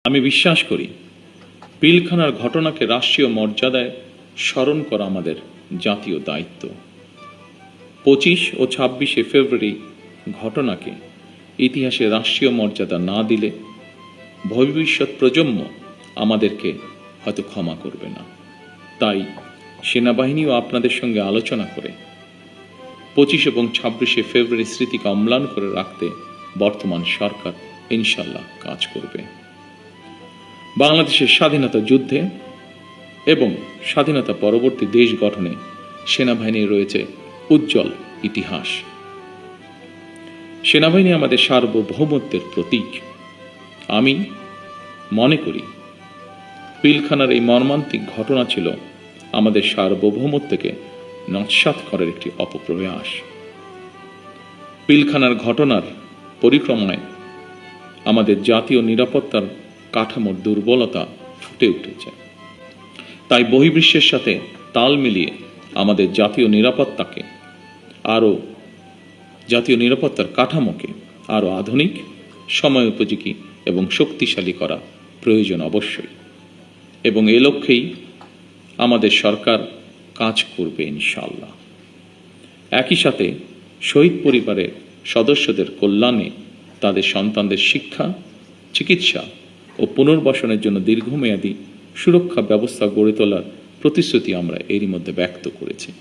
আমি বিশ্বাস করি পিলখানার ঘটনাকে রাষ্ট্রীয় মর্যাদায় স্মরণ করা আমাদের জাতীয় দায়িত্ব। 25 ও 26শে ফেব্রুয়ারি ঘটনাকে ইতিহাসে রাষ্ট্রীয় মর্যাদা না দিলে ভবিষ্যৎ প্রজন্ম আমাদেরকে হয়তো ক্ষমা করবে না। তাই সেনাবাহিনীও আপনাদের সঙ্গে আলোচনা করে 25 এবং 26শে ফেব্রুয়ারি স্মৃতিকে অম্লান করে রাখতে বর্তমান সরকার ইনশাল্লাহ কাজ করবে। বাংলাদেশের স্বাধীনতা যুদ্ধে এবং স্বাধীনতা পরবর্তী দেশ গঠনে সেনাবাহিনীর রয়েছে উজ্জ্বল ইতিহাস। সেনাবাহিনী আমাদের সার্বভৌমত্বের প্রতীক। আমি মনে করি পিলখানার এই মর্মান্তিক ঘটনা ছিল আমাদের সার্বভৌমত্বকে নস্যাৎ করার একটি অপপ্রয়াস। পিলখানার ঘটনার পরিক্রমায় আমাদের জাতীয় নিরাপত্তার কাঠামোর দুর্বলতা ফুটে উঠেছে। তাই বহির্বিশ্বের সাথে তাল মিলিয়ে আমাদের জাতীয় নিরাপত্তার কাঠামোকে আরও আধুনিক, সময় উপযোগী এবং শক্তিশালী করা প্রয়োজন অবশ্যই, এবং এ লক্ষ্যেই আমাদের সরকার কাজ করবে ইনশাআল্লাহ। একই সাথে শহীদ পরিবারের সদস্যদের কল্যাণে তাদের সন্তানদের শিক্ষা, চিকিৎসা ও পুনর্বাসনের জন্য দীর্ঘমেয়াদী সুরক্ষা ব্যবস্থা গড়ে তোলার প্রতিশ্রুতি আমরা এরই মধ্যে ব্যক্ত করেছি।